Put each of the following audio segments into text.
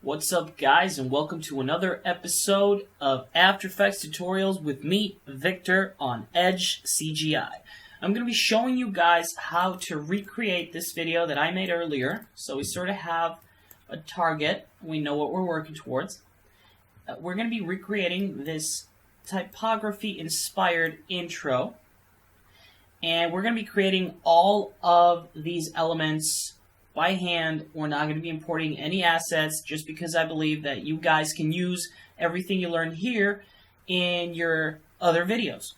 What's up, guys, and welcome to another episode of After Effects tutorials with me, Victor, on Edge-CGI. I'm going to be showing you guys how to recreate this video that I made earlier, so we sort of have a target. We know what we're working towards. We're going to be recreating this typography-inspired intro, and we're going to be creating all of these elements by hand. We're not going to be importing any assets just because I believe that you guys can use everything you learn here in your other videos.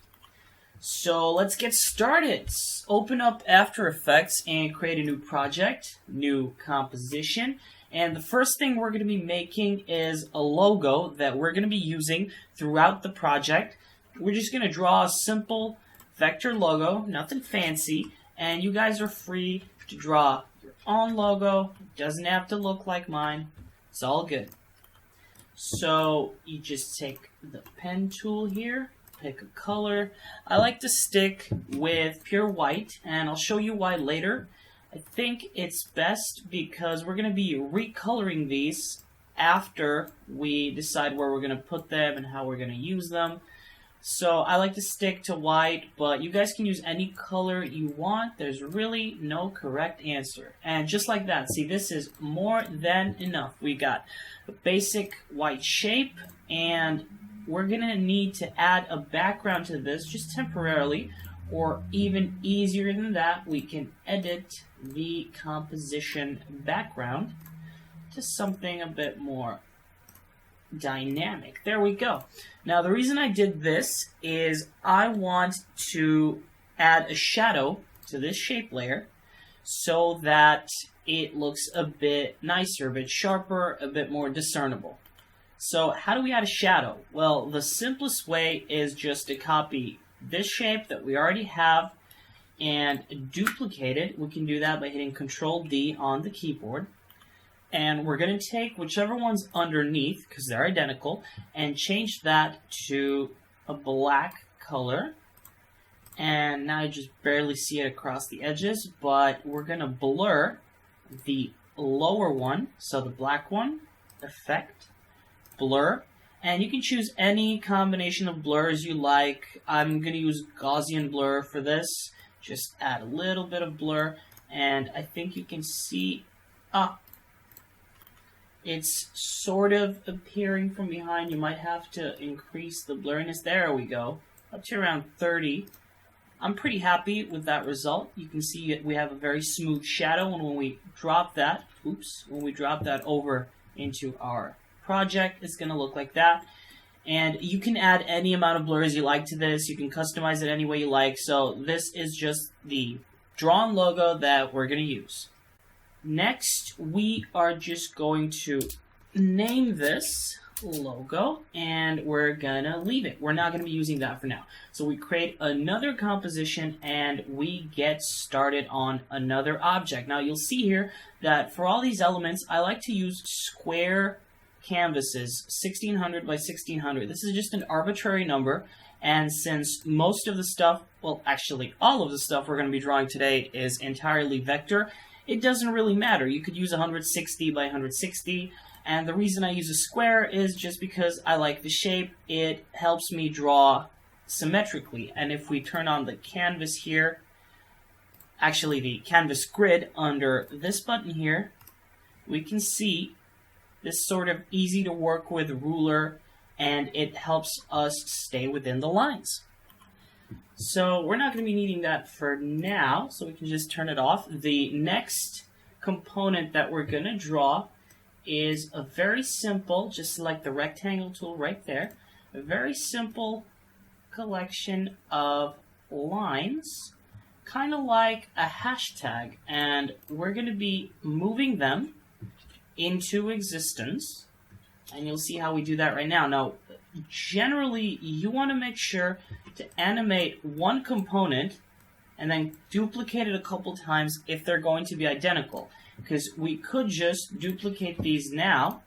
So let's get started. Open up After Effects and create a new project, new composition. And the first thing we're going to be making is a logo that we're going to be using throughout the project. We're just going to draw a simple vector logo, nothing fancy, and you guys are free to draw your own logo. It doesn't have to look like mine. It's all good. So you just take the pen tool here, pick a color. I like to stick with pure white, and I'll show you why later. I think it's best because we're going to be recoloring these after we decide where we're going to put them and how we're going to use them. So I like to stick to white, but you guys can use any color you want. There's really no correct answer. And just like that, see, this is more than enough. We got a basic white shape, and we're going to need to add a background to this just temporarily, or even easier than that, we can edit the composition background to something a bit more dynamic. There we go. Now the reason I did this is I want to add a shadow to this shape layer so that it looks a bit nicer, a bit sharper, a bit more discernible. So how do we add a shadow? Well, the simplest way is just to copy this shape that we already have and duplicate it. We can do that by hitting Control-D on the keyboard. And we're going to take whichever one's underneath, because they're identical, and change that to a black color. And now you just barely see it across the edges, but we're going to blur the lower one, so the black one, Effect, Blur. And you can choose any combination of blurs you like. I'm going to use Gaussian blur for this. Just add a little bit of blur, and I think you can see it's sort of appearing from behind. You might have to increase the blurriness. There we go. Up to around 30. I'm pretty happy with that result. You can see we have a very smooth shadow, and when we drop that, when we drop that over into our project, it's going to look like that. And you can add any amount of blurs you like to this. You can customize it any way you like. So this is just the drawn logo that we're going to use. Next, we are just going to name this logo, and we're going to leave it. We're not going to be using that for now. So we create another composition, and we get started on another object. Now, you'll see here that for all these elements, I like to use square canvases, 1600 by 1600. This is just an arbitrary number, and since most of the stuff, well, actually all of the stuff we're going to be drawing today is entirely vector, it doesn't really matter. You could use 160 by 160, and the reason I use a square is just because I like the shape. It helps me draw symmetrically, and if we turn on the canvas here, actually the canvas grid under this button here, we can see this sort of easy to work with ruler, and it helps us stay within the lines. So we're not going to be needing that for now, so we can just turn it off. The next component that we're going to draw is a very simple, just like the rectangle tool right there, a very simple collection of lines, kind of like a hashtag, and we're going to be moving them into existence, and you'll see how we do that right now. Now, generally, you want to make sure to animate one component and then duplicate it a couple times if they're going to be identical, because we could just duplicate these now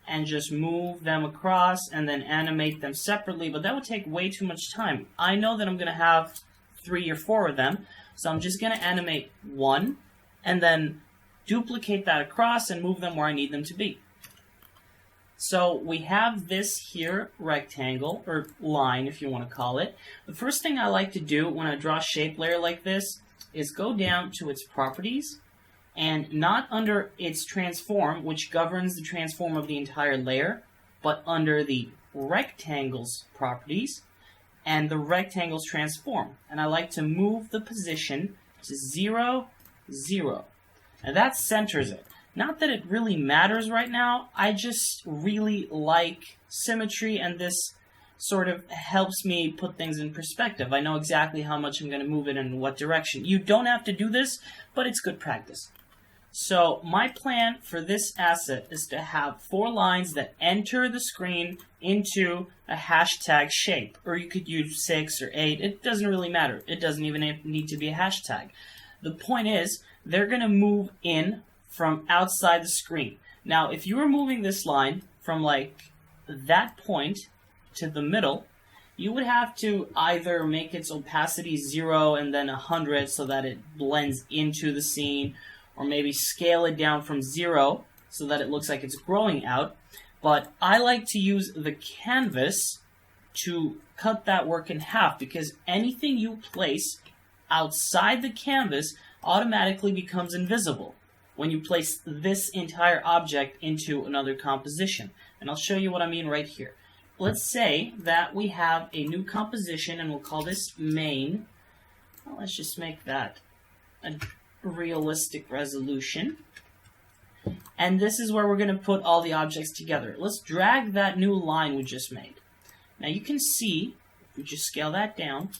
and just move them across and then animate them separately, but that would take way too much time. I know that I'm going to have 3 or 4 of them, so I'm just going to animate one and then duplicate that across and move them where I need them to be. So we have this here rectangle, or line if you want to call it. The first thing I like to do when I draw a shape layer like this is go down to its properties, and not under its transform, which governs the transform of the entire layer, but under the rectangle's properties and the rectangle's transform. And I like to move the position to 0, 0. Now that centers it. Not that it really matters right now, I just really like symmetry, and this sort of helps me put things in perspective. I know exactly how much I'm going to move it and in what direction. You don't have to do this, but it's good practice. So my plan for this asset is to have 4 lines that enter the screen into a hashtag shape. Or you could use 6 or 8. It doesn't really matter. It doesn't even need to be a hashtag. The point is, they're going to move in from outside the screen. Now, if you were moving this line from like that point to the middle, you would have to either make its opacity 0 and then 100 so that it blends into the scene, or maybe scale it down from 0 so that it looks like it's growing out. But I like to use the canvas to cut that work in half, because anything you place outside the canvas automatically becomes invisible when you place this entire object into another composition. And I'll show you what I mean right here. Let's say that we have a new composition, and we'll call this main. Well, let's just make that a realistic resolution. And this is where we're going to put all the objects together. Let's drag that new line we just made. Now you can see, if we just scale that down,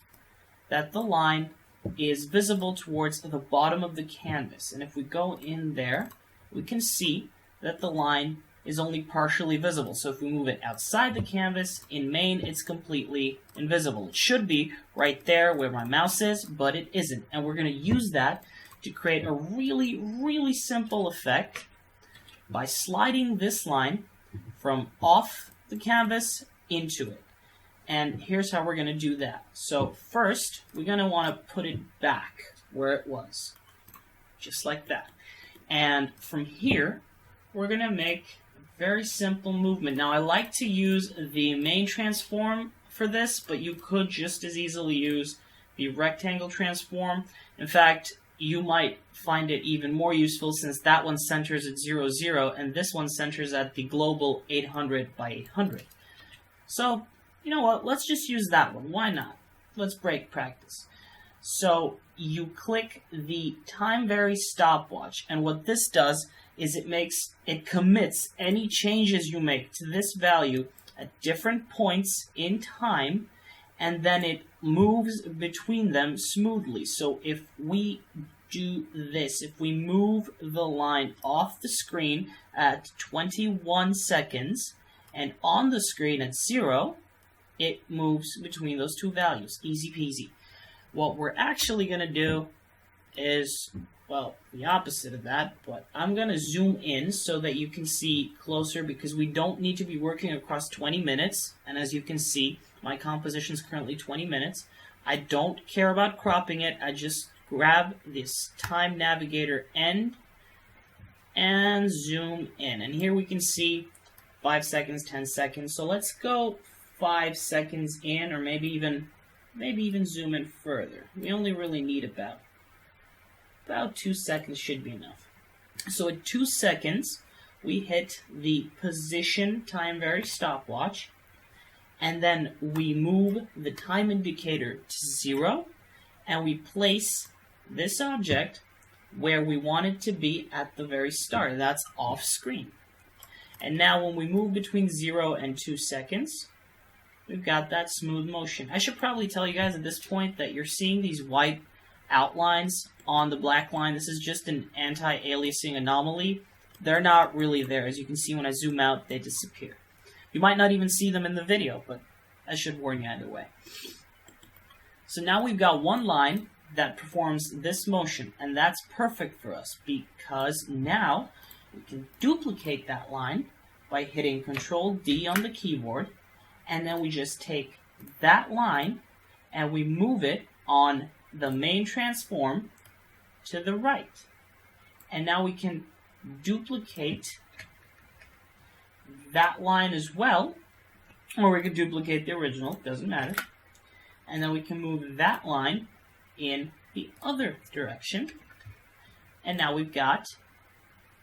that the line is visible towards the bottom of the canvas. And if we go in there, we can see that the line is only partially visible. So if we move it outside the canvas, in main, it's completely invisible. It should be right there where my mouse is, but it isn't. And we're going to use that to create a really, really simple effect by sliding this line from off the canvas into it. And here's how we're going to do that. So first, we're going to want to put it back where it was, just like that. And from here, we're going to make a very simple movement. Now, I like to use the main transform for this, but you could just as easily use the rectangle transform. In fact, you might find it even more useful since that one centers at 0, 0, and this one centers at the global 800 by 800. So, you know what? Let's just use that one. Why not? Let's break practice. So, you click the time vary stopwatch, and what this does is it commits any changes you make to this value at different points in time, and then it moves between them smoothly. So if we do this, if we move the line off the screen at 21 seconds and on the screen at 0, it moves between those two values. Easy peasy. What we're actually going to do is, well, the opposite of that, but I'm going to zoom in so that you can see closer, because we don't need to be working across 20 minutes. And as you can see, my composition is currently 20 minutes. I don't care about cropping it. I just grab this time navigator end and zoom in. And here we can see 5 seconds, 10 seconds. So let's go 5 seconds in, or maybe even zoom in further. We only really need about 2 seconds should be enough. So at 2 seconds, we hit the position time vary stopwatch, and then we move the time indicator to 0, and we place this object where we want it to be at the very start. That's off screen. And now when we move between 0 and 2 seconds, we've got that smooth motion. I should probably tell you guys at this point that you're seeing these white outlines on the black line. This is just an anti-aliasing anomaly. They're not really there. As you can see, when I zoom out, they disappear. You might not even see them in the video, but I should warn you either way. So now we've got one line that performs this motion, and that's perfect for us because now we can duplicate that line by hitting Control D on the keyboard, and then we just take that line and we move it on the main transform to the right. And now we can duplicate that line as well, or we can duplicate the original, doesn't matter. And then we can move that line in the other direction. And now we've got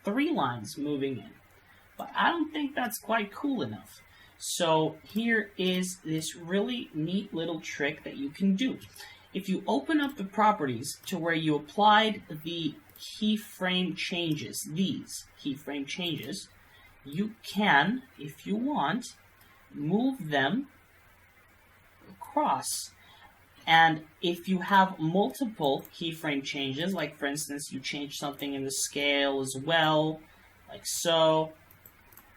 3 lines moving in. But I don't think that's quite cool enough. So here is this really neat little trick that you can do. If you open up the properties to where you applied the keyframe changes, these keyframe changes, you can, if you want, move them across. And if you have multiple keyframe changes, like for instance you change something in the scale as well, like so,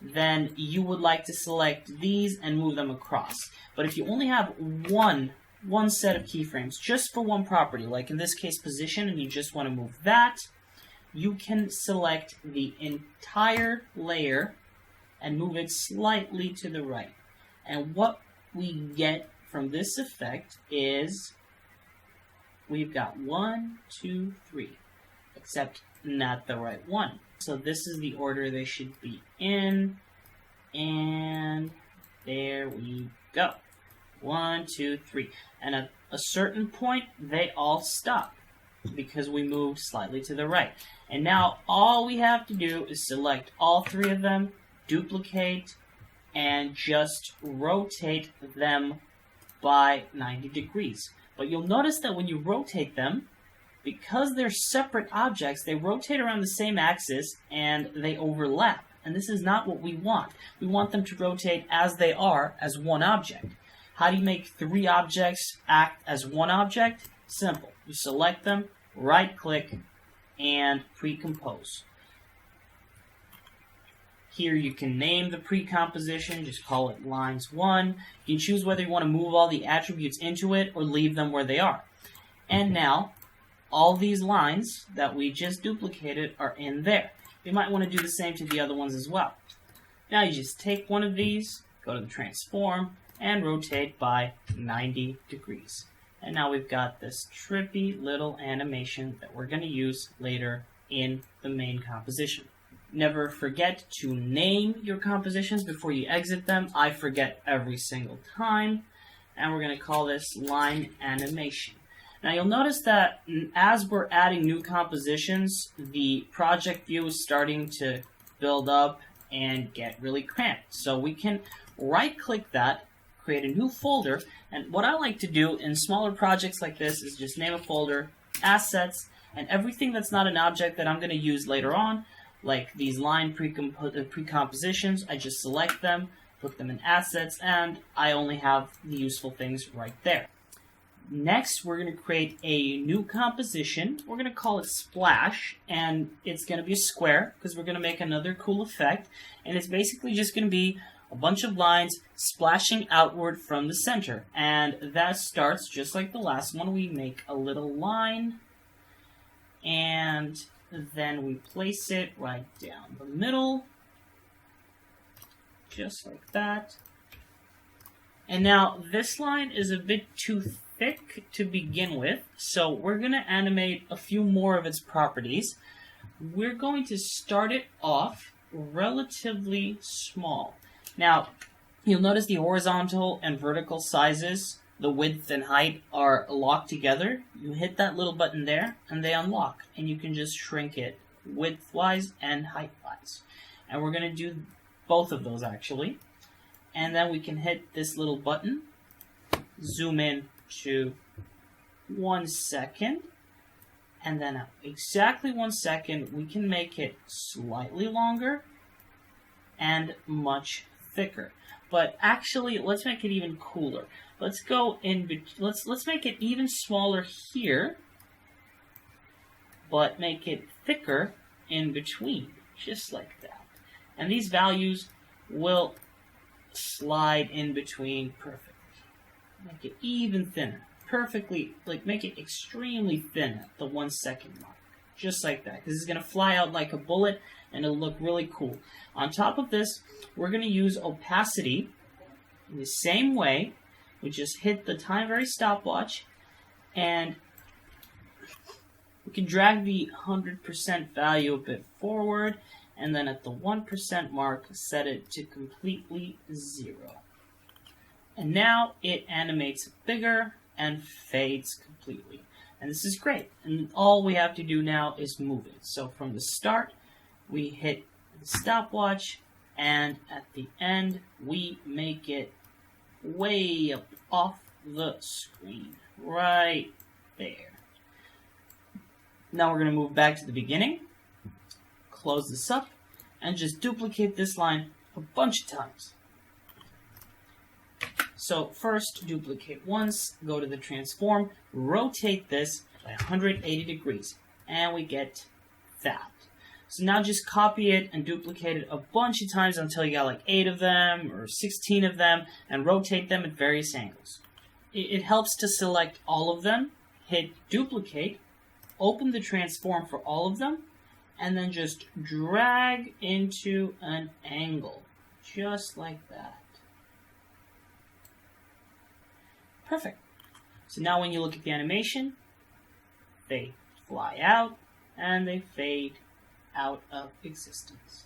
then you would like to select these and move them across. But if you only have one set of keyframes just for one property, like in this case position, and you just want to move that, you can select the entire layer and move it slightly to the right. And what we get from this effect is we've got 1, 2, 3, except not the right one. So this is the order they should be in, and there we go. 1, 2, 3. And at a certain point, they all stop because we moved slightly to the right. And now all we have to do is select all 3 of them, duplicate, and just rotate them by 90 degrees. But you'll notice that when you rotate them, because they're separate objects, they rotate around the same axis and they overlap. And this is not what we want. We want them to rotate as they are, as one object. How do you make 3 objects act as one object? Simple. You select them, right-click, and pre-compose. Here you can name the pre-composition, just call it lines 1. You can choose whether you want to move all the attributes into it or leave them where they are. And now, all these lines that we just duplicated are in there. You might want to do the same to the other ones as well. Now you just take one of these, go to the transform, and rotate by 90 degrees. And now we've got this trippy little animation that we're going to use later in the main composition. Never forget to name your compositions before you exit them. I forget every single time. And we're going to call this line animation. Now you'll notice that as we're adding new compositions, the project view is starting to build up and get really cramped. So we can right-click that, create a new folder, and what I like to do in smaller projects like this is just name a folder, assets, and everything that's not an object that I'm going to use later on, like these line pre-compositions, I just select them, put them in assets, and I only have the useful things right there. Next, we're going to create a new composition. We're going to call it Splash, and it's going to be a square because we're going to make another cool effect, and it's basically just going to be a bunch of lines splashing outward from the center. And that starts just like the last one. We make a little line, and then we place it right down the middle, just like that. And now this line is a bit too thick to begin with, so we're going to animate a few more of its properties. We're going to start it off relatively small. Now, you'll notice the horizontal and vertical sizes, the width and height, are locked together. You hit that little button there, and they unlock, and you can just shrink it width-wise and height-wise. And we're going to do both of those, actually. And then we can hit this little button, zoom in to 1 second, and then at exactly 1 second, we can make it slightly longer and much thicker. But actually, let's make it even cooler. Let's go in. Let's make it even smaller here, but make it thicker in between, just like that. And these values will slide in between perfectly. Make it even thinner, perfectly, like make it extremely thin at the 1 second mark, just like that. Because it's going to fly out like a bullet, and it'll look really cool. On top of this, we're going to use opacity in the same way. We just hit the time vary stopwatch, and we can drag the 100% value a bit forward, and then at the 1% mark, set it to completely 0. And now it animates bigger and fades completely. And this is great. And all we have to do now is move it. So from the start, we hit the stopwatch, and at the end, we make it way up off the screen. Right there. Now we're going to move back to the beginning, close this up, and just duplicate this line a bunch of times. So first, duplicate once, go to the transform, rotate this by 180 degrees, and we get that. So now just copy it and duplicate it a bunch of times until you got like 8 of them or 16 of them, and rotate them at various angles. It helps to select all of them, hit duplicate, open the transform for all of them, and then just drag into an angle, just like that. Perfect. So now when you look at the animation, they fly out and they fade out of existence.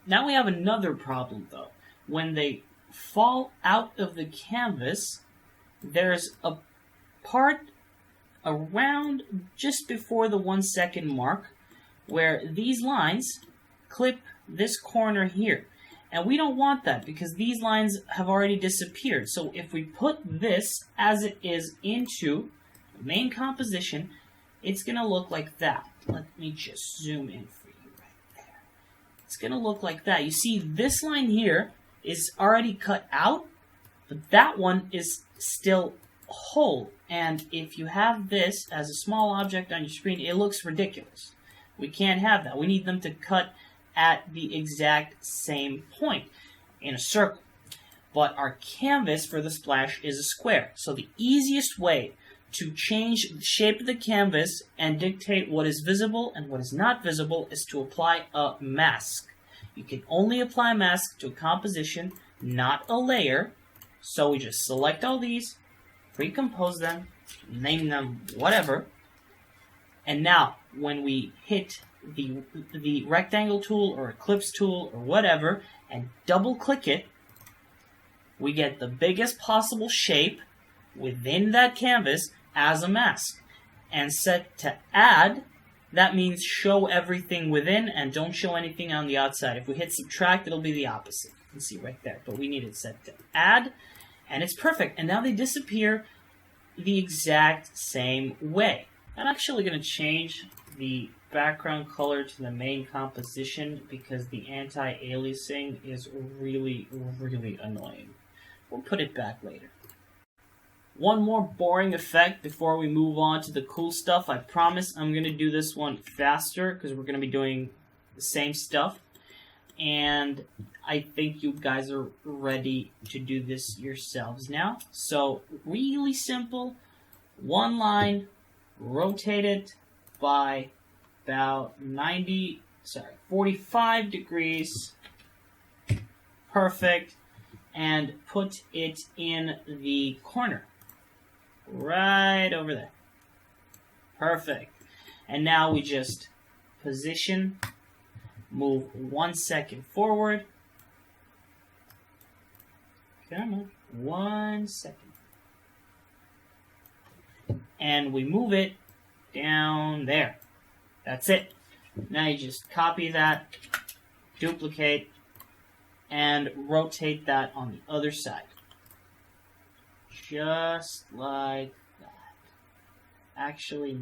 Now we have another problem though. When they fall out of the canvas, there's a part around just before the 1 second mark where these lines clip this corner here. And we don't want that because these lines have already disappeared. So if we put this as it is into the main composition, it's going to look like that. Let me just zoom in for you right there. It's going to look like that. You see, this line here is already cut out, but that one is still whole. And if you have this as a small object on your screen, it looks ridiculous. We can't have that. We need them to cut at the exact same point in a circle. But our canvas for the splash is a square. So the easiest way to change the shape of the canvas and dictate what is visible and what is not visible is to apply a mask. You can only apply a mask to a composition, not a layer. So we just select all these, recompose them, name them whatever, and now when we hit the rectangle tool or ellipse tool or whatever and double click it, we get the biggest possible shape within that canvas as a mask. And set to add, that means show everything within and don't show anything on the outside. If we hit subtract, it'll be the opposite. You can see right there, but we need it set to add, and it's perfect. And now they disappear the exact same way. I'm actually going to change the background color to the main composition because the anti-aliasing is really, really annoying. We'll put it back later. One more boring effect before we move on to the cool stuff. I promise I'm going to do this one faster because we're going to be doing the same stuff. And I think you guys are ready to do this yourselves now. So, really simple. One line, rotate it by about 45 degrees. Perfect. And put it in the corner. Right over there. Perfect. And now we just position, move 1 second forward. Come on. 1 second. And we move it down there. That's it. Now you just copy that, duplicate, and rotate that on the other side. Just like that. Actually,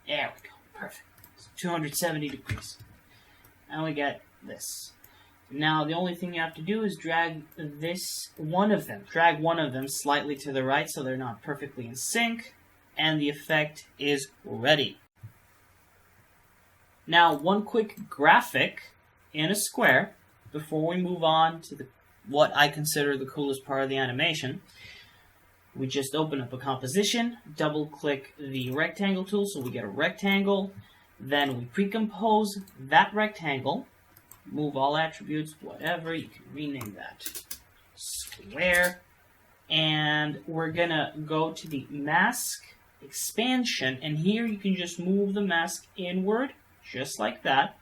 there we go. Perfect. It's 270 degrees. And we get this. Now, the only thing you have to do is drag one of them slightly to the right so they're not perfectly in sync, and the effect is ready. Now, one quick graphic in a square before we move on to what I consider the coolest part of the animation. We just open up a composition, double-click the rectangle tool so we get a rectangle. Then we pre-compose that rectangle, move all attributes, whatever, you can rename that square. And we're going to go to the mask expansion, and here you can just move the mask inward, just like that.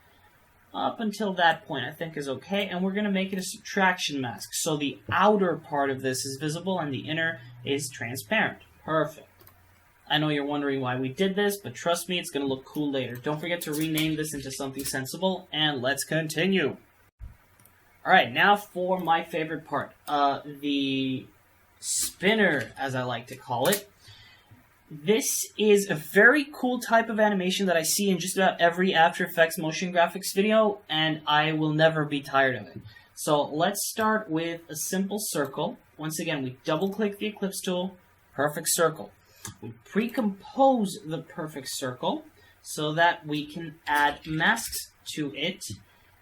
Up until that point, I think is okay, and we're going to make it a subtraction mask. So the outer part of this is visible and the inner is transparent. Perfect. I know you're wondering why we did this, but trust me, it's going to look cool later. Don't forget to rename this into something sensible, and let's continue. Alright, now for my favorite part, the spinner, as I like to call it. This is a very cool type of animation that I see in just about every After Effects motion graphics video, and I will never be tired of it. So let's start with a simple circle. Once again, we double-click the Ellipse tool, perfect circle. We pre-compose the perfect circle so that we can add masks to it,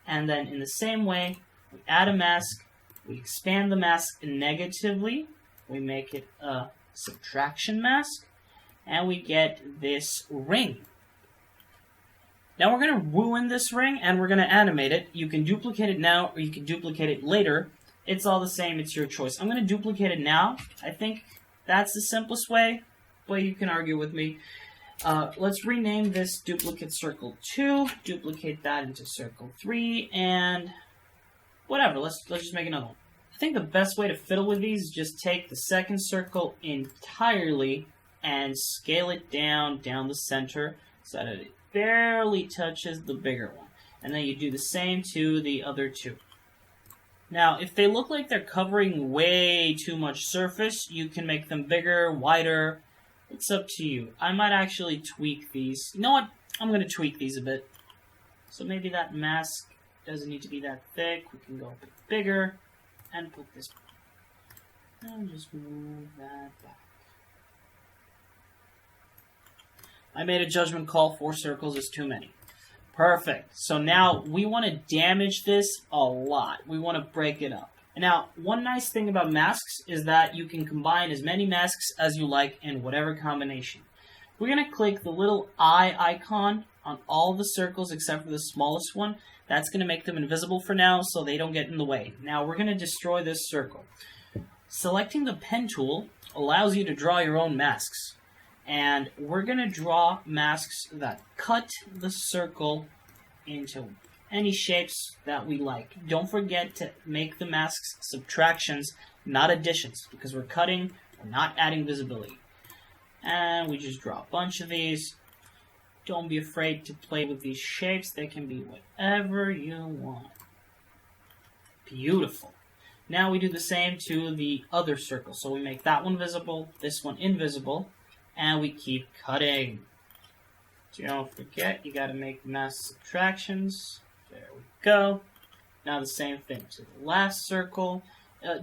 and then in the same way, we add a mask, we expand the mask negatively, we make it a subtraction mask, and we get this ring. Now we're going to ruin this ring, and we're going to animate it. You can duplicate it now, or you can duplicate it later. It's all the same, it's your choice. I'm going to duplicate it now. I think that's the simplest way, but you can argue with me. Let's rename this duplicate circle 2, duplicate that into circle 3, and whatever, let's just make another one. I think the best way to fiddle with these is just take the second circle entirely and scale it down the center so that it barely touches the bigger one. And then you do the same to the other two. Now, if they look like they're covering way too much surface, you can make them bigger, wider. It's up to you. I might actually tweak these. You know what? I'm going to tweak these a bit. So maybe that mask doesn't need to be that thick. We can go a bit bigger and put this. And just move that back. I made a judgment call. 4 circles is too many. Perfect. So now we want to damage this a lot. We want to break it up. Now, one nice thing about masks is that you can combine as many masks as you like in whatever combination. We're going to click the little eye icon on all the circles except for the smallest one. That's going to make them invisible for now so they don't get in the way. Now we're going to destroy this circle. Selecting the pen tool allows you to draw your own masks. And we're going to draw masks that cut the circle into any shapes that we like. Don't forget to make the masks subtractions, not additions, because we're cutting, we're not adding visibility. And we just draw a bunch of these. Don't be afraid to play with these shapes. They can be whatever you want. Beautiful. Now we do the same to the other circle. So we make that one visible, this one invisible, and we keep cutting. Don't forget, you gotta make mask subtractions. There we go. Now the same thing to the last circle.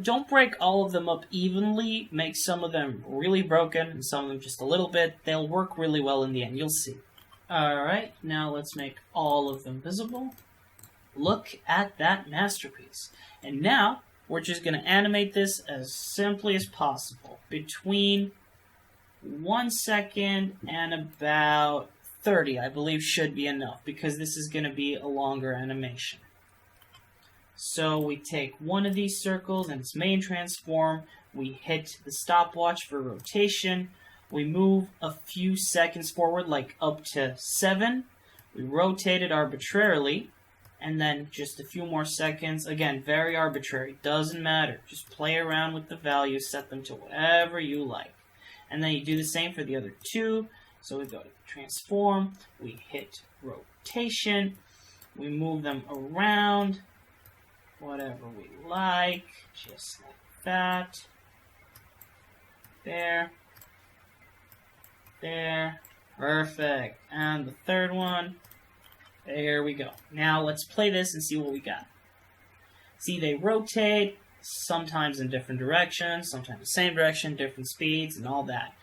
Don't break all of them up evenly. Make some of them really broken and some of them just a little bit. They'll work really well in the end. You'll see. Alright, now let's make all of them visible. Look at that masterpiece. And now, we're just going to animate this as simply as possible. Between 1 second and about 30, I believe, should be enough, because this is going to be a longer animation. So we take one of these circles and its main transform, we hit the stopwatch for rotation, we move a few seconds forward, like up to 7, we rotate it arbitrarily, and then just a few more seconds, again, very arbitrary, doesn't matter, just play around with the values, set them to whatever you like. And then you do the same for the other two, so we go to transform, we hit rotation, we move them around, whatever we like, just like that. There. There. Perfect. And the third one. There we go. Now let's play this and see what we got. See, they rotate, sometimes in different directions, sometimes the same direction, different speeds, and all that.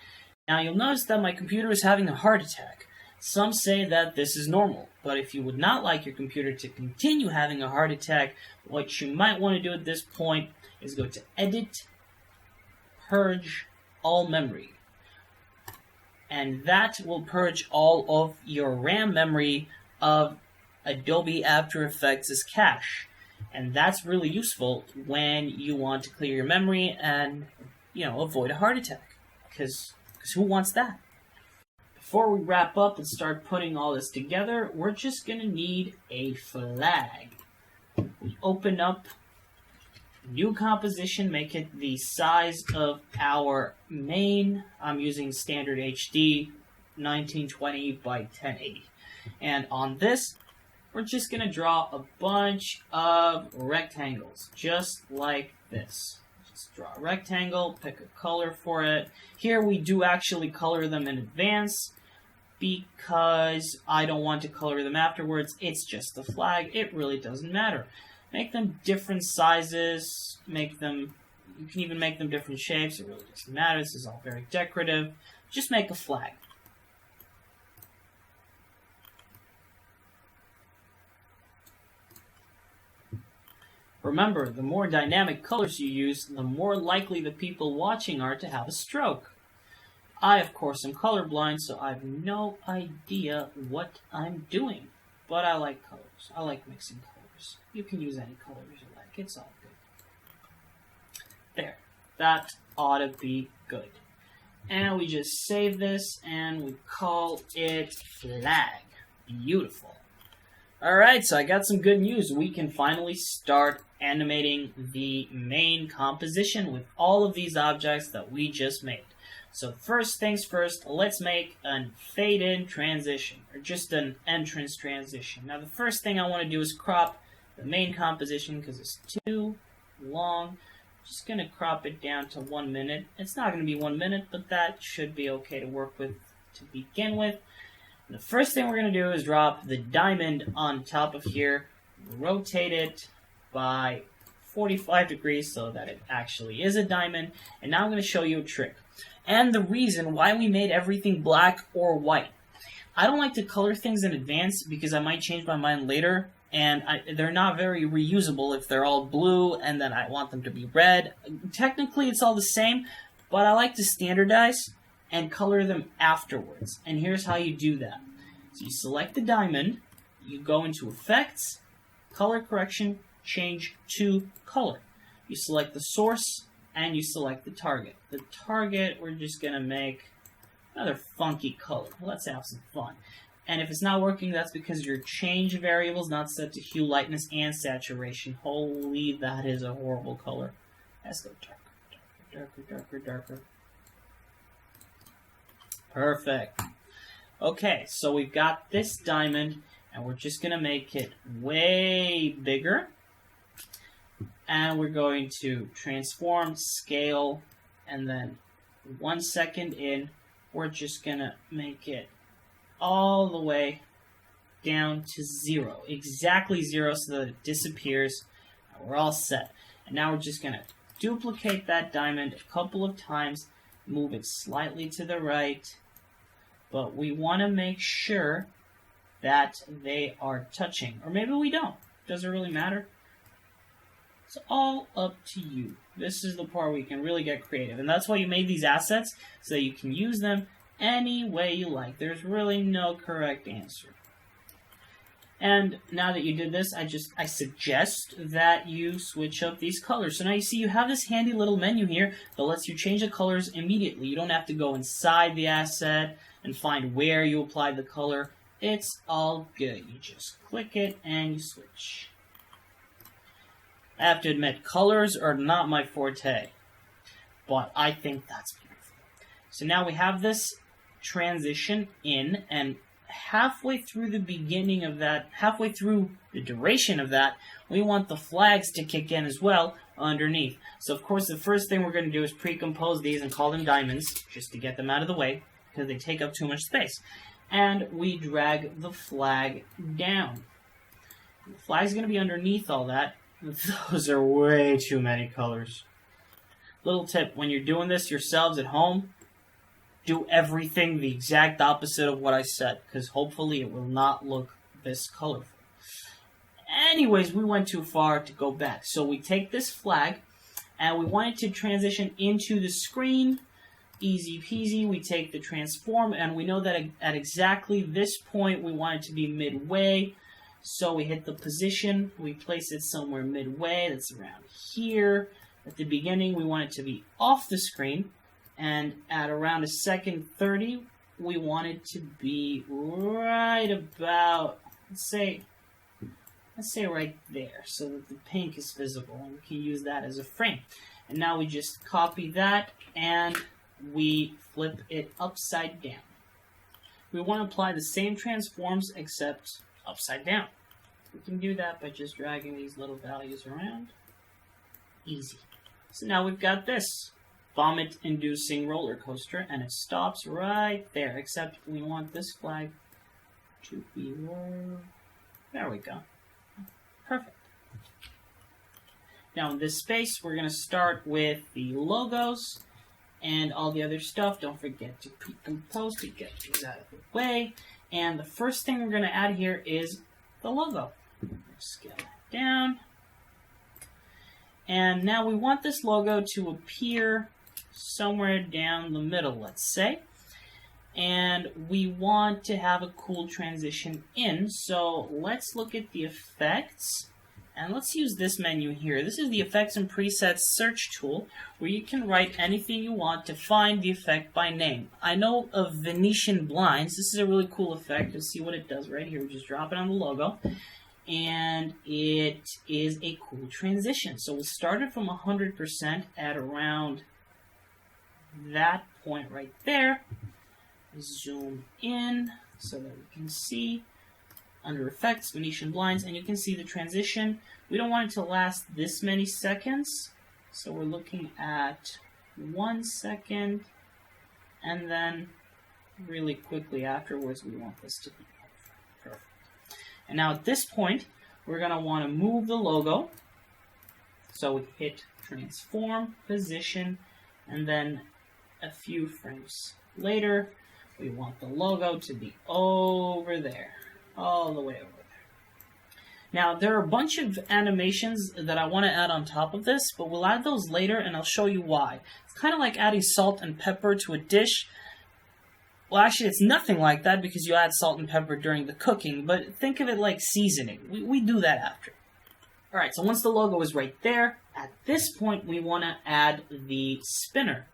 Now you'll notice that my computer is having a heart attack. Some say that this is normal, but if you would not like your computer to continue having a heart attack, what you might want to do at this point is go to Edit, Purge All Memory. And that will purge all of your RAM memory of Adobe After Effects' cache. And that's really useful when you want to clear your memory and, avoid a heart attack. Because who wants that? before we wrap up and start putting all this together, we're just going to need a flag. We open up new composition, make it the size of our main. I'm using standard HD 1920 by 1080. And on this, we're just going to draw a bunch of rectangles, just like this. Just draw a rectangle, pick a color for it. Here we do actually color them in advance because I don't want to color them afterwards. It's just the flag. It really doesn't matter. Make them different sizes. You can even make them different shapes. It really doesn't matter. This is all very decorative. Just make a flag. Remember, the more dynamic colors you use, the more likely the people watching are to have a stroke. I, of course, am colorblind, so I have no idea what I'm doing. But I like colors. I like mixing colors. You can use any colors you like. It's all good. There. That ought to be good. And we just save this, and we call it flag. Beautiful. Alright, so I got some good news. We can finally start animating the main composition with all of these objects that we just made. So first things first, let's make a fade-in transition, or just an entrance transition. Now the first thing I want to do is crop the main composition because it's too long. Just going to crop it down to 1 minute. It's not going to be 1 minute, but that should be okay to work with to begin with. The first thing we're going to do is drop the diamond on top of here, rotate it by 45 degrees so that it actually is a diamond, and now I'm going to show you a trick. And the reason why we made everything black or white. I don't like to color things in advance because I might change my mind later, and they're not very reusable if they're all blue and then I want them to be red. Technically it's all the same, but I like to standardize and color them afterwards. And here's how you do that. So you select the diamond, you go into Effects, Color Correction, Change to Color. You select the source, and you select the target. The target, we're just going to make another funky color. Let's have some fun. And if it's not working, that's because your change variable is not set to hue, lightness, and saturation. Holy, that is a horrible color. Let's go darker, darker, darker, darker. Perfect. Okay, so we've got this diamond, and we're just going to make it way bigger. And we're going to transform, scale, and then 1 second in, we're just going to make it all the way down to 0. Exactly 0 so that it disappears. And we're all set. And now we're just going to duplicate that diamond a couple of times, move it slightly to the right, but we want to make sure that they are touching. Or maybe we don't. Doesn't really matter. It's all up to you. This is the part where you can really get creative. And that's why you made these assets, so that you can use them any way you like. There's really no correct answer. And now that you did this, I suggest that you switch up these colors. So now you see you have this handy little menu here that lets you change the colors immediately. You don't have to go inside the asset and find where you apply the color. It's all good. You just click it and you switch. I have to admit, colors are not my forte, but I think that's beautiful. So now we have this transition in, and halfway through the beginning of that, halfway through the duration of that, we want the flags to kick in as well underneath. So of course the first thing we're going to do is pre-compose these and call them diamonds, just to get them out of the way, because they take up too much space. And we drag the flag down. The flag's going to be underneath all that. Those are way too many colors. Little tip, when you're doing this yourselves at home, do everything the exact opposite of what I said, because hopefully it will not look this colorful. Anyways, we went too far to go back. So we take this flag, and we want it to transition into the screen. Easy peasy. We take the transform, and we know that at exactly this point we want it to be midway. So we hit the position, we place it somewhere midway, that's around here. At the beginning, we want it to be off the screen, and at around 1:30, we want it to be right about, let's say right there, so that the pink is visible, and we can use that as a frame. And now we just copy that, and we flip it upside down. We want to apply the same transforms, except upside down. We can do that by just dragging these little values around. Easy. So now we've got this vomit-inducing roller coaster, and it stops right there, except we want this flag to be low. There we go. Perfect. Now in this space, we're going to start with the logos and all the other stuff. Don't forget to pre-compose to get these out of the way. And the first thing we're going to add here is the logo. Scale it down. And now we want this logo to appear somewhere down the middle, let's say. And we want to have a cool transition in. So let's look at the effects. And let's use this menu here. This is the Effects and Presets search tool, where you can write anything you want to find the effect by name. I know of Venetian blinds. This is a really cool effect. You'll see what it does right here. We just drop it on the logo. And it is a cool transition. So we'll start it from 100% at around that point right there. Zoom in so that we can see under Effects, Venetian blinds, and you can see the transition. We don't want it to last this many seconds, so we're looking at 1 second, and then really quickly afterwards we want this to be perfect. And now at this point, we're going to want to move the logo. So we hit Transform, Position, and then a few frames later, we want the logo to be over there, all the way over there. Now, there are a bunch of animations that I want to add on top of this, but we'll add those later, and I'll show you why. It's kind of like adding salt and pepper to a dish. Well, actually, it's nothing like that because you add salt and pepper during the cooking, but think of it like seasoning. We do that after. Alright, so once the logo is right there, at this point, we want to add the spinner.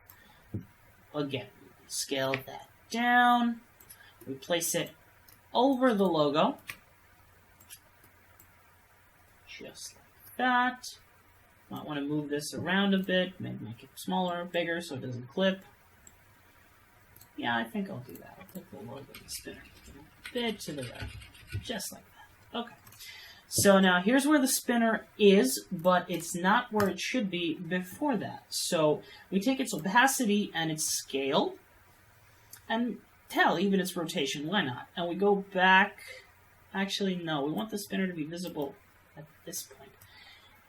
Again, scale that down. We place it over the logo. Just like that. Might want to move this around a bit, maybe make it smaller or bigger so it doesn't clip. Yeah, I think I'll do that. I'll put the logo of the spinner a bit to the right. Just like that. Okay. So now here's where the spinner is, but it's not where it should be before that. So we take its opacity and its scale, and tell even its rotation, why not? And we go back, actually no, we want the spinner to be visible at this point.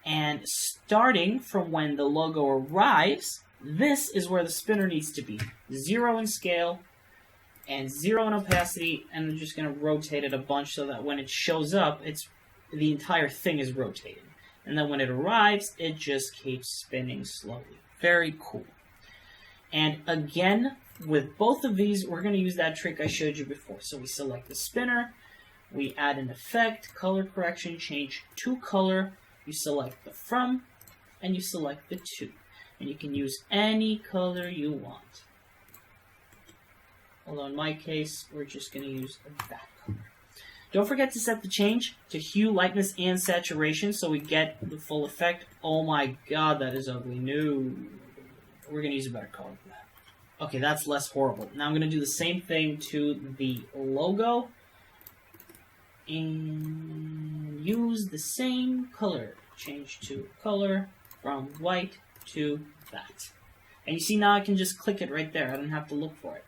And starting from when the logo arrives, this is where the spinner needs to be. 0 in scale and 0 in opacity, and I'm just going to rotate it a bunch so that when it shows up, the entire thing is rotating. And then when it arrives, it just keeps spinning slowly. Very cool. And again, with both of these, we're going to use that trick I showed you before. So we select the spinner, we add an effect, color correction, change to color, you select the from, and you select the to. And you can use any color you want. Although in my case, we're just going to use that color. Don't forget to set the change to hue, lightness, and saturation so we get the full effect. Oh my god, that is ugly. No. We're going to use a better color for that. Okay, that's less horrible. Now I'm going to do the same thing to the logo. And use the same color. Change to color from white to that. And you see now I can just click it right there. I don't have to look for it.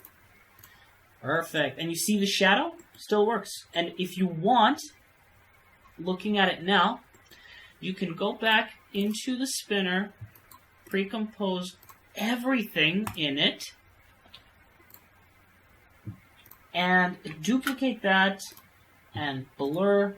Perfect. And you see the shadow? Still works. And if you want, looking at it now, you can go back into the spinner, pre-compose everything in it, and duplicate that and blur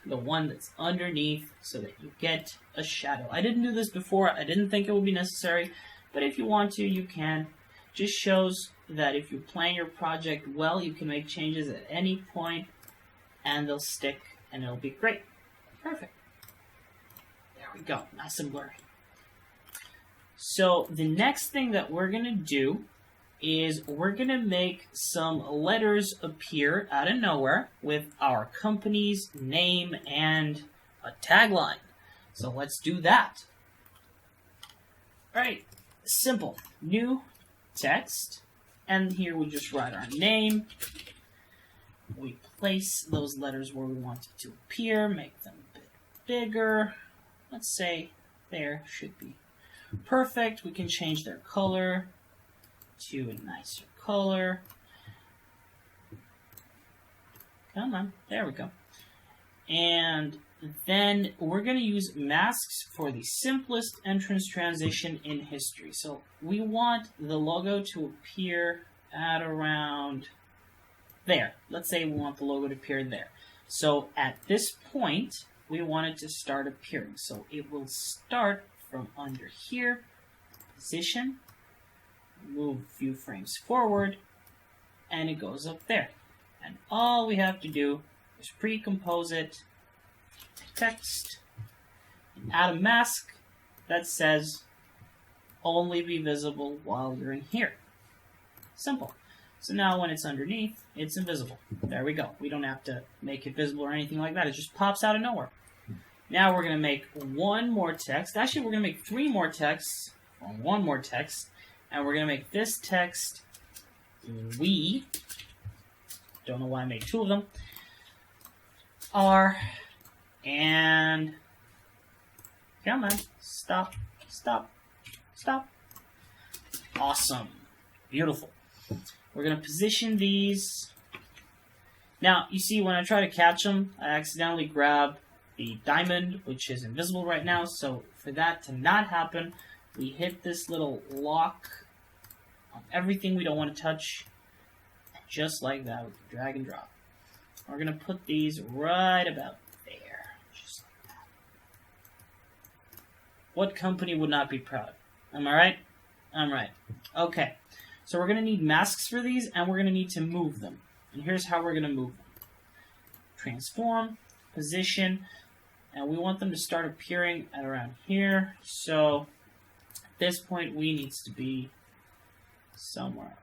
the one that's underneath so that you get a shadow. I didn't do this before. I didn't think it would be necessary, but if you want to, you can. Just shows that if you plan your project well, you can make changes at any point and they'll stick and it'll be great. Perfect. There we go. Nice and blurry. So the next thing that we're going to do is we're going to make some letters appear out of nowhere with our company's name and a tagline. So let's do that. Alright, simple. New text. And here we just write our name. We place those letters where we want it to appear, make them a bit bigger. Let's say there should be perfect. We can change their color to a nicer color. Come on, there we go. And then we're going to use masks for the simplest entrance transition in history. So we want the logo to appear at around there. Let's say we want the logo to appear there. So at this point, we want it to start appearing. So it will start from under here, position, move a few frames forward, and it goes up there. And all we have to do is pre-compose it, text, and add a mask that says only be visible while you're in here. Simple. So now when it's underneath, it's invisible. There we go. We don't have to make it visible or anything like that. It just pops out of nowhere. Now we're going to make one more text. Actually, we're going to make three more texts, or one more text, and we're going to make this text we, don't know why I made two of them, are, and come on, stop, stop, stop. Awesome. Beautiful. We're going to position these. Now, you see, when I try to catch them, I accidentally grab the diamond, which is invisible right now. So for that to not happen, we hit this little lock on everything we don't want to touch. Just like that, with the drag and drop. We're going to put these right about there. Just like that. What company would not be proud? Am I right? I'm right. Okay. So we're going to need masks for these, and we're going to need to move them. And here's how we're going to move them. Transform, position, and we want them to start appearing at around here. So at this point, we needs to be somewhere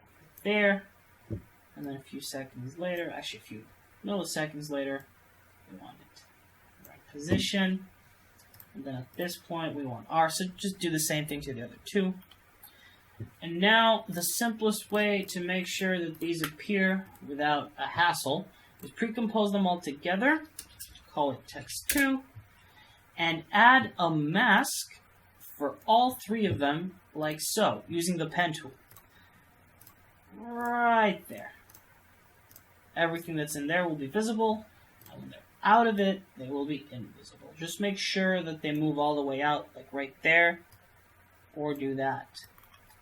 there. And then a few seconds later, actually a few milliseconds later, we want it in the right position. And then at this point, we want R. So just do the same thing to the other two. And now, the simplest way to make sure that these appear without a hassle is pre-compose them all together, call it text2, and add a mask for all three of them, like so, using the pen tool. Right there. Everything that's in there will be visible, and when they're out of it, they will be invisible. Just make sure that they move all the way out, like right there, or do that.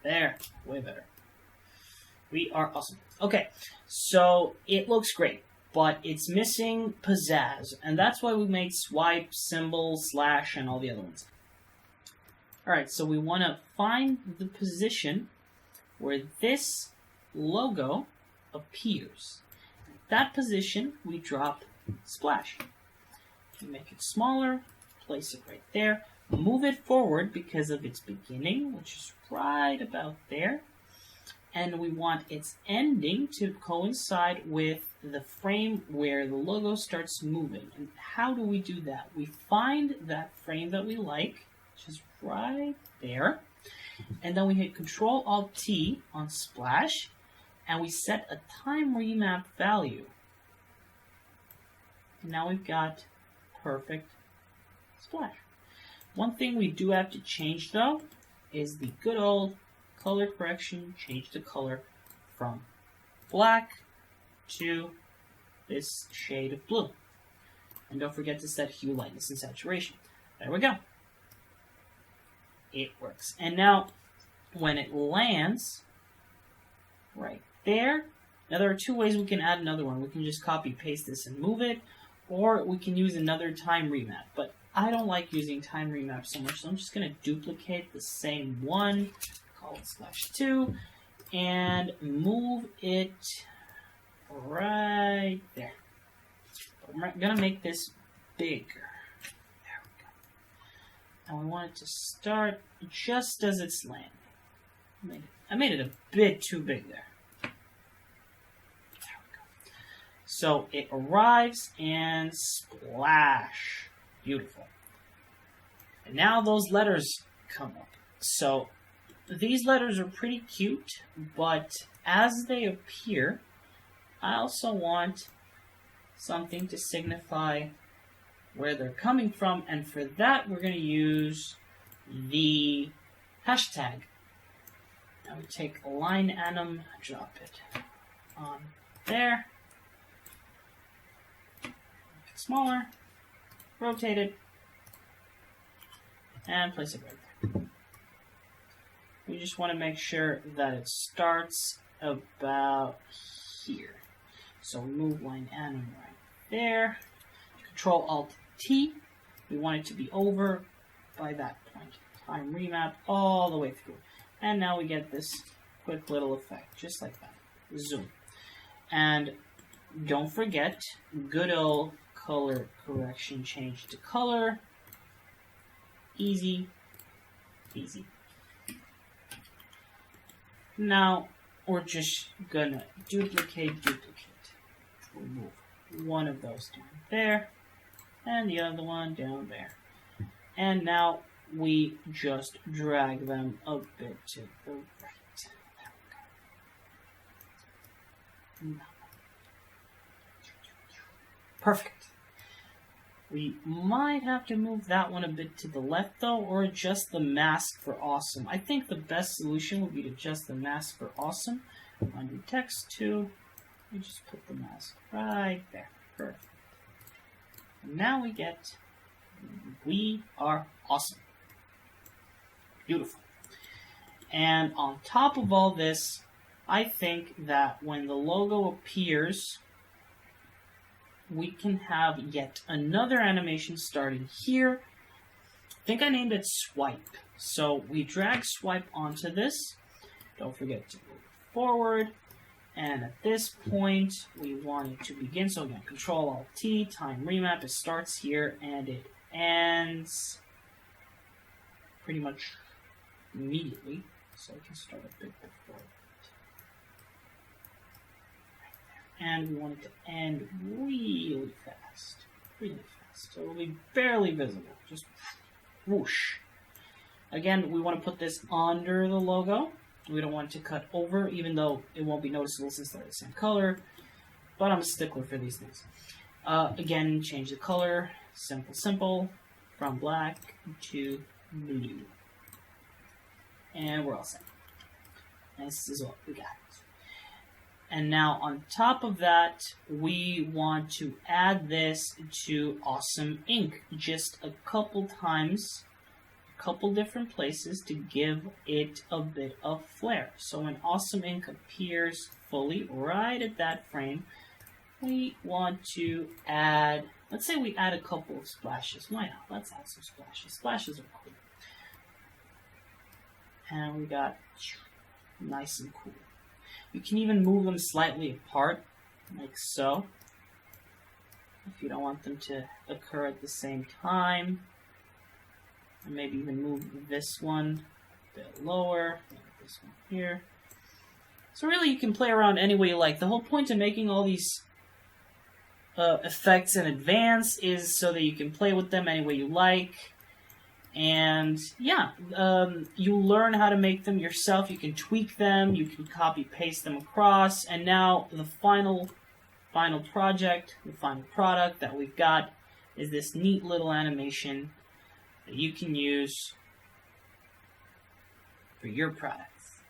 There, way better. We are awesome. Okay, so it looks great, but it's missing pizzazz, and that's why we made swipe, symbol, slash, and all the other ones. Alright, so we want to find the position where this logo appears. At that position, we drop splash. We make it smaller, place it right there. Move it forward because of its beginning, which is right about there. And we want its ending to coincide with the frame where the logo starts moving. And how do we do that? We find that frame that we like, which is right there. And then we hit Control-Alt-T on Splash, and we set a time remap value. And now we've got perfect splash. One thing we do have to change, though, is the good old color correction. Change the color from black to this shade of blue. And don't forget to set hue, lightness, and saturation. There we go. It works. And now, when it lands right there, now there are two ways we can add another one. We can just copy, paste this, and move it, or we can use another time remap. But I don't like using time remap so much, so I'm just going to duplicate the same one, call it /2, and move it right there. But we're going to make this bigger. There we go. And we want it to start just as it's landing. Make it I made it a bit too big there. There we go. So it arrives and splash. Beautiful. And now those letters come up. So these letters are pretty cute, but as they appear, I also want something to signify where they're coming from, and for that we're going to use the hashtag. Now we take a line anim, drop it on there, make it smaller, rotate it, and place it right there. We just want to make sure that it starts about here. So move line anim right there. Control Alt T. We want it to be over by that point. Time remap all the way through. And now we get this quick little effect, just like that. Zoom. And don't forget, good old color correction, change to color. Easy, easy. Now, we're just gonna duplicate. Remove one of those down there, and the other one down there. And now we just drag them a bit to the right. There we go. Perfect. We might have to move that one a bit to the left, though, or adjust the mask for awesome. I think the best solution would be to adjust the mask for awesome. Undo text to, we just put the mask right there. Perfect. And now we get, we are awesome. Beautiful. And on top of all this, I think that when the logo appears, we can have yet another animation starting here. I think I named it Swipe. So we drag Swipe onto this. Don't forget to move forward. And at this point, we want it to begin. So again, Control Alt T, time remap. It starts here and it ends pretty much immediately. So I can start a bit before that. And we want it to end really fast. Really fast. So it'll be barely visible. Just whoosh. Again, we want to put this under the logo. We don't want it to cut over, even though it won't be noticeable since they're the same color. But I'm a stickler for these things. Again, change the color. Simple, simple. From black to blue. And we're all set. This is what we got. And now on top of that, we want to add this to Awesome Ink just a couple times, a couple different places to give it a bit of flair. So when Awesome Ink appears fully right at that frame, we want to add, let's say we add a couple of splashes. Why not? Let's add some splashes. Splashes are cool. And we got nice and cool. You can even move them slightly apart, like so, if you don't want them to occur at the same time. And maybe even move this one a bit lower, like this one here. So really you can play around any way you like. The whole point of making all these effects in advance is so that you can play with them any way you like. And yeah, you learn how to make them yourself. You can tweak them, you can copy paste them across, and now the final project, the final product that we've got is this neat little animation that you can use for your products.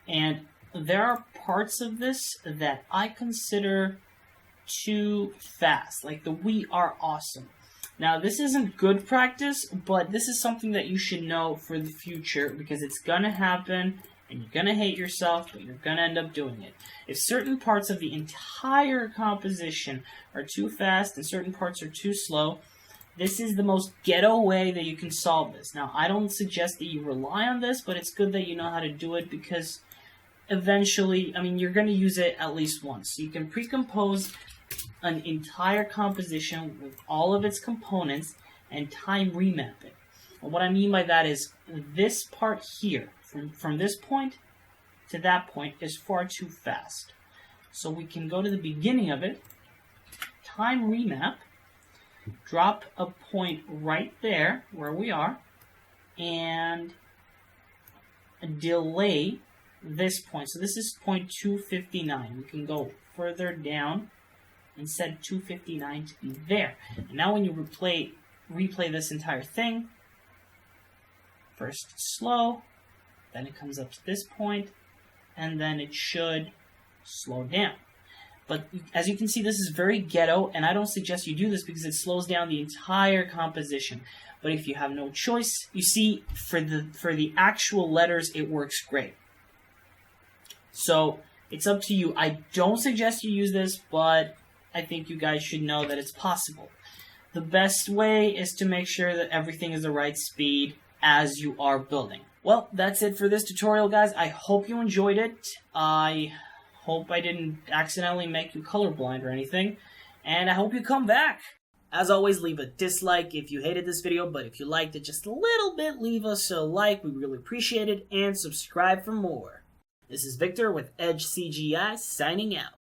And there are parts of this that I consider too fast, like the "we are awesome." Now, this isn't good practice, but this is something that you should know for the future because it's gonna happen and you're gonna hate yourself, but you're gonna end up doing it. If certain parts of the entire composition are too fast and certain parts are too slow, this is the most ghetto way that you can solve this. Now, I don't suggest that you rely on this, but it's good that you know how to do it because eventually, I mean, you're going to use it at least once. So you can pre-compose an entire composition with all of its components and time remap it. And what I mean by that is this part here, from this point to that point, is far too fast. So we can go to the beginning of it, time remap, drop a point right there where we are, and delay this point. So this is point 259. We can go further down and set 259 to be there. And now when you replay this entire thing, first slow, then it comes up to this point, and then it should slow down. But as you can see, this is very ghetto, and I don't suggest you do this because it slows down the entire composition. But if you have no choice, you see, for the actual letters, it works great. So it's up to you. I don't suggest you use this, but I think you guys should know that it's possible. The best way is to make sure that everything is the right speed as you are building. Well, that's it for this tutorial, guys. I hope you enjoyed it. I hope I didn't accidentally make you colorblind or anything. And I hope you come back. As always, leave a dislike if you hated this video, but if you liked it just a little bit, leave us a like. We really appreciate it. And subscribe for more. This is Victor with Edge-CGI signing out.